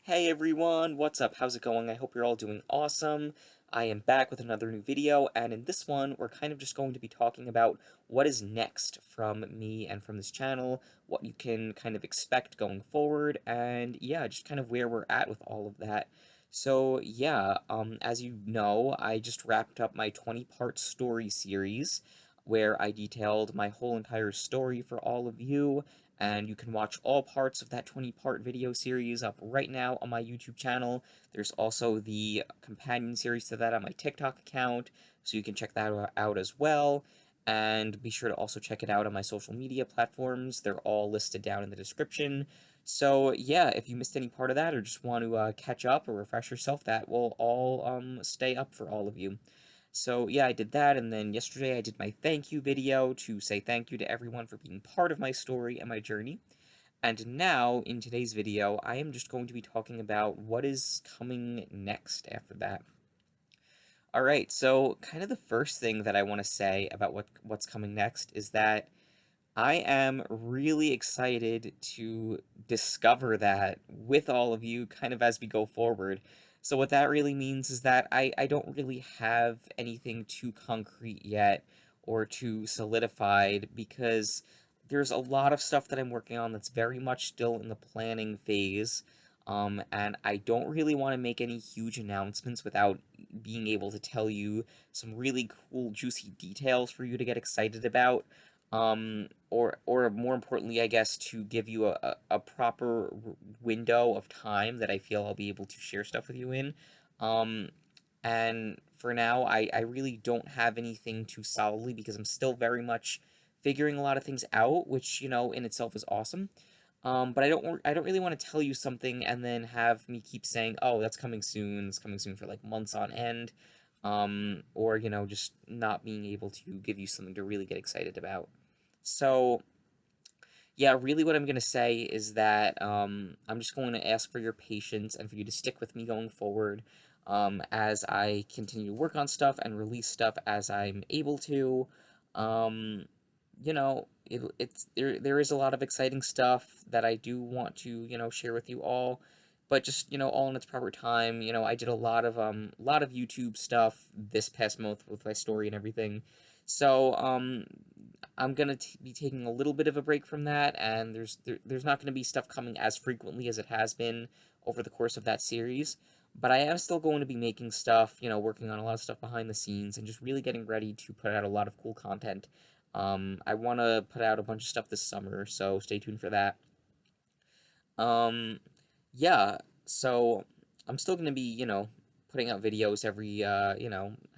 Hey everyone, what's up? How's it going? I hope you're all doing awesome. I am back with another new video, and in this one, we're kind of just going to be talking about what is next from me and from this channel, what you can kind of expect going forward, and yeah, just kind of where we're at with all of that. So yeah, as you know, I just wrapped up my 20-part story series where I detailed my whole entire story for all of you, and you can watch all parts of that 20-part video series up right now on my YouTube channel. There's also the companion series to that on my TikTok account, so you can check that out as well. And be sure to also check it out on my social media platforms. They're all listed down in the description. So yeah, if you missed any part of that or just want to catch up or refresh yourself, that will all stay up for all of you. So yeah, I did that, and then yesterday I did my thank you video to say thank you to everyone for being part of my story and my journey. And now, in today's video, I am just going to be talking about what is coming next after that. Alright, so kind of the first thing that I want to say about what's coming next is that I am really excited to discover that with all of you kind of as we go forward. So what that really means is that I don't really have anything too concrete yet or too solidified because there's a lot of stuff that I'm working on that's very much still in the planning phase. And I don't really want to make any huge announcements without being able to tell you some really cool, juicy details for you to get excited about, or more importantly, I guess, to give you a proper window of time that I feel I'll be able to share stuff with you in. Um, and for now, I really don't have anything too solidly because I'm still very much figuring a lot of things out, which, in itself is awesome. But I don't really want to tell you something and then have me keep saying, "Oh, that's coming soon. It's coming soon" for like months on end. Or just not being able to give you something to really get excited about. So, yeah, really what I'm going to say is that I'm just going to ask for your patience and for you to stick with me going forward, as I continue to work on stuff and release stuff as I'm able to. Um, it's there is a lot of exciting stuff that I do want to, share with you all, but just, all in its proper time. I did a lot of YouTube stuff this past month with my story and everything. So, I'm gonna be taking a little bit of a break from that, and there's not gonna be stuff coming as frequently as it has been over the course of that series. But I am still going to be making stuff, working on a lot of stuff behind the scenes, and just really getting ready to put out a lot of cool content. I want to put out a bunch of stuff this summer, so stay tuned for that. Um, yeah, so I'm still gonna be, putting out videos every,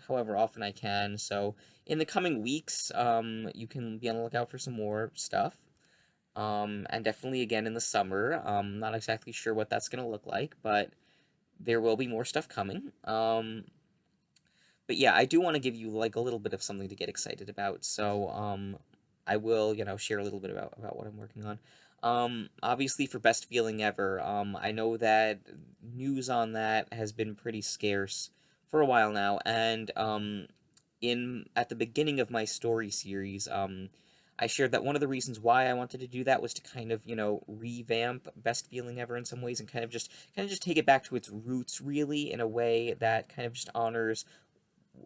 however often I can. So in the coming weeks, you can be on the lookout for some more stuff. And definitely again in the summer. Not exactly sure what that's gonna look like, but there will be more stuff coming. But yeah, I do want to give you like a little bit of something to get excited about. So I will, share a little bit about what I'm working on. Obviously for Best Feeling Ever, I know that news on that has been pretty scarce for a while now, and in at the beginning of my story series, I shared that one of the reasons why I wanted to do that was to kind of, revamp Best Feeling Ever in some ways and kind of just take it back to its roots really in a way that kind of just honors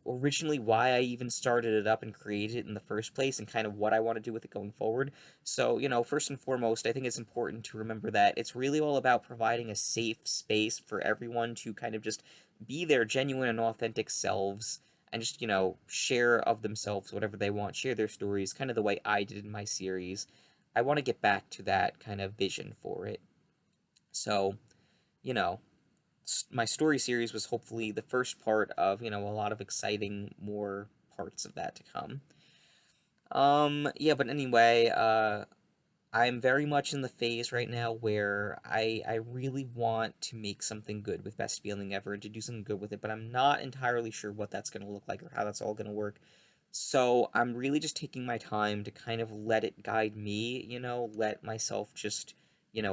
originally why I even started it up and created it in the first place and kind of what I want to do with it going forward. So, first and foremost, I think it's important to remember that it's really all about providing a safe space for everyone to kind of just be their genuine and authentic selves and just, share of themselves whatever they want, share their stories, kind of the way I did in my series. I want to get back to that kind of vision for it. So, you know, my story series was hopefully the first part of, a lot of exciting more parts of that to come. Yeah, but anyway, I'm very much in the phase right now where I really want to make something good with Best Feeling Ever and to do something good with it, but I'm not entirely sure what that's going to look like or how that's all going to work. So I'm really just taking my time to kind of let it guide me, let myself just,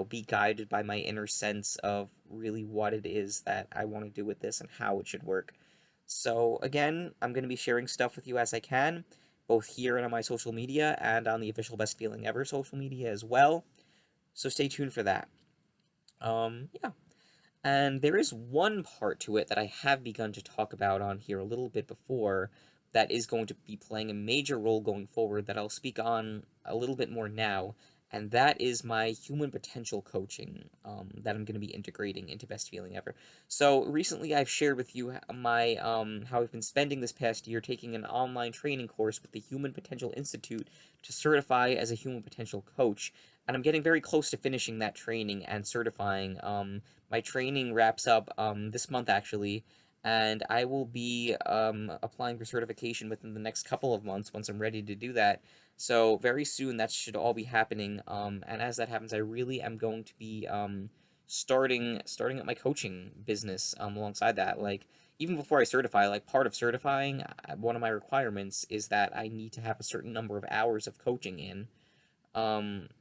be guided by my inner sense of really what it is that I want to do with this and how it should work. So again, I'm going to be sharing stuff with you as I can, both here and on my social media and on the official Best Feeling Ever social media as well. So stay tuned for that. Yeah. And there is one part to it that I have begun to talk about on here a little bit before that is going to be playing a major role going forward that I'll speak on a little bit more now, and that is my human potential coaching that I'm going to be integrating into Best Feeling Ever. So recently I've shared with you my how I've been spending this past year taking an online training course with the Human Potential Institute to certify as a human potential coach, and I'm getting very close to finishing that training and certifying. My training wraps up this month actually, and I will be applying for certification within the next couple of months once I'm ready to do that. So very soon that should all be happening. And as that happens, I really am going to be starting up my coaching business alongside that. Like even before I certify, like part of certifying, one of my requirements is that I need to have a certain number of hours of coaching in.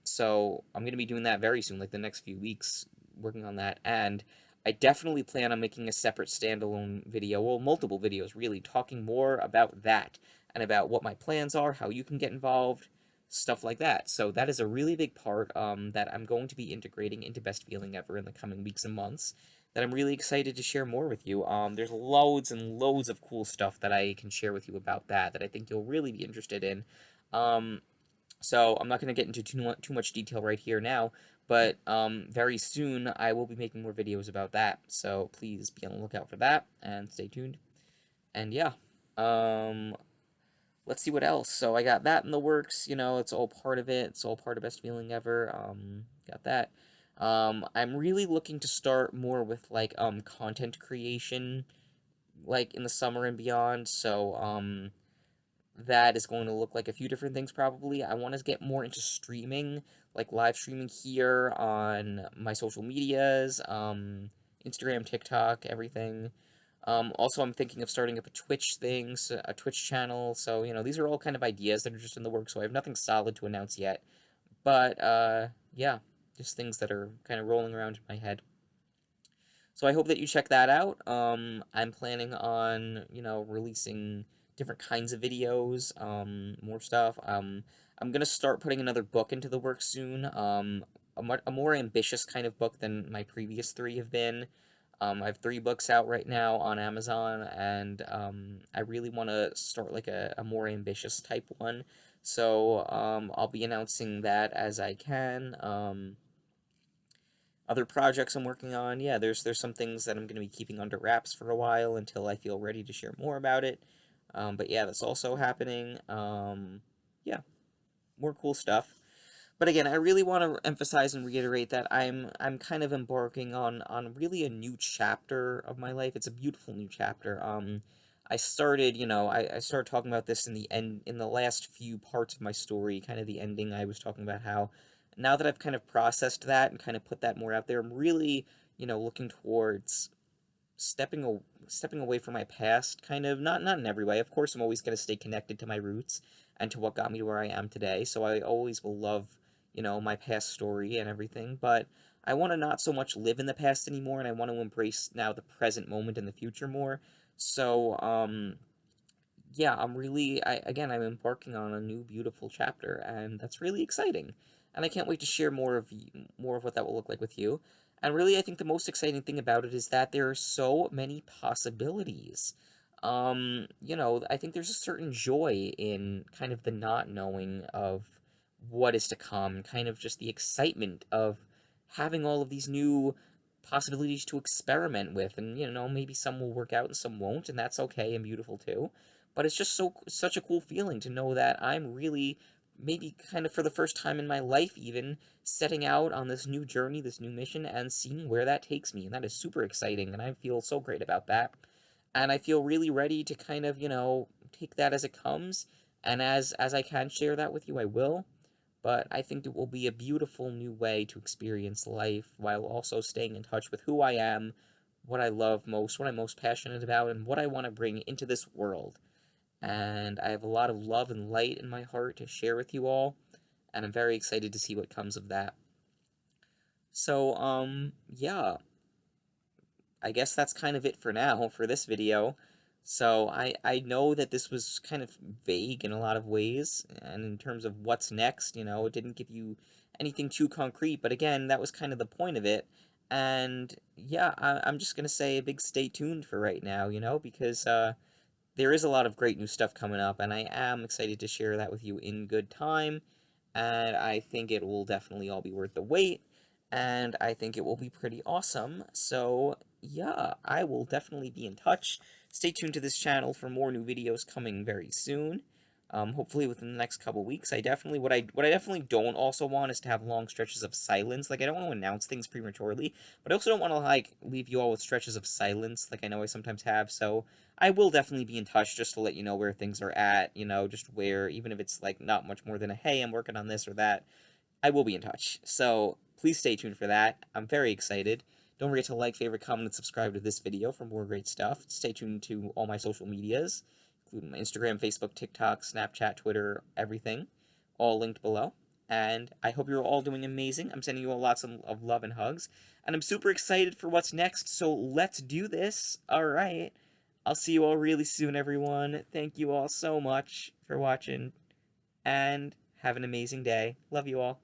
So I'm gonna be doing that very soon, like the next few weeks, working on that, and I definitely plan on making a separate standalone video, well, multiple videos really, talking more about that and about what my plans are, how you can get involved, stuff like that. So that is a really big part that I'm going to be integrating into Best Feeling Ever in the coming weeks and months. That I'm really excited to share more with you. There's loads and loads of cool stuff that I can share with you about that I think you'll really be interested in. Um, so I'm not going to get into too much detail right here now, but very soon I will be making more videos about that. So please be on the lookout for that and stay tuned. And yeah, um, let's see what else. So I got that in the works. You know, it's all part of it. It's all part of Best Feeling Ever. Got that. I'm really looking to start more with like content creation, like in the summer and beyond. So that is going to look like a few different things probably. I want to get more into streaming, like live streaming here on my social medias, Instagram, TikTok, everything. Also, I'm thinking of starting up a Twitch thing, so a Twitch channel. So, you know, these are all kind of ideas that are just in the works, so I have nothing solid to announce yet. But, yeah, just things that are kind of rolling around in my head. So I hope that you check that out. I'm planning on, you know, releasing different kinds of videos, more stuff. I'm gonna start putting another book into the works soon. A more ambitious kind of book than my previous three have been. I have three books out right now on Amazon, and I really want to start like a more ambitious type one. So I'll be announcing that as I can. Other projects I'm working on, yeah, there's some things that I'm going to be keeping under wraps for a while until I feel ready to share more about it. But yeah, that's also happening. Yeah, more cool stuff. But again, I really want to emphasize and reiterate that I'm kind of embarking on really a new chapter of my life. It's a beautiful new chapter. I started, you know, I started talking about this in the end in the last few parts of my story, kind of the ending. I was talking about how now that I've kind of processed that and kind of put that more out there, I'm really, you know, looking towards stepping away from my past, kind of not in every way. Of course, I'm always going to stay connected to my roots and to what got me to where I am today. So I always will love, you know, my past story and everything, but I want to not so much live in the past anymore, and I want to embrace now the present moment and the future more. So yeah, I'm embarking on a new beautiful chapter, and that's really exciting. And I can't wait to share more of what that will look like with you. And really, I think the most exciting thing about it is that there are so many possibilities. You know, I think there's a certain joy in kind of the not knowing of what is to come, kind of just the excitement of having all of these new possibilities to experiment with. And, you know, maybe some will work out and some won't, and that's okay and beautiful too. But it's just such a cool feeling to know that I'm really, maybe kind of for the first time in my life even, setting out on this new journey, this new mission, and seeing where that takes me. And that is super exciting, and I feel so great about that. And I feel really ready to kind of, you know, take that as it comes. And as I can share that with you, I will. But I think it will be a beautiful new way to experience life while also staying in touch with who I am, what I love most, what I'm most passionate about, and what I want to bring into this world. And I have a lot of love and light in my heart to share with you all, and I'm very excited to see what comes of that. So, yeah, I guess that's kind of it for now for this video. So I know that this was kind of vague in a lot of ways, and in terms of what's next, you know, it didn't give you anything too concrete, but again, that was kind of the point of it. And yeah, I'm just gonna say a big stay tuned for right now, because there is a lot of great new stuff coming up, and I am excited to share that with you in good time. And I think it will definitely all be worth the wait, and I think it will be pretty awesome. So, yeah, I will definitely be in touch. Stay tuned to this channel for more new videos coming very soon. Hopefully within the next couple weeks. What I definitely don't also want is to have long stretches of silence. Like, I don't want to announce things prematurely, but I also don't want to like leave you all with stretches of silence, like I know I sometimes have. So I will definitely be in touch just to let you know where things are at, just where, even if it's like not much more than a hey, I'm working on this or that, I will be in touch. So please stay tuned for that. I'm very excited. Don't forget to like, favorite, comment, and subscribe to this video for more great stuff. Stay tuned to all my social medias, including my Instagram, Facebook, TikTok, Snapchat, Twitter, everything, all linked below. And I hope you're all doing amazing. I'm sending you all lots of love and hugs. And I'm super excited for what's next, so let's do this. All right. I'll see you all really soon, everyone. Thank you all so much for watching, and have an amazing day. Love you all.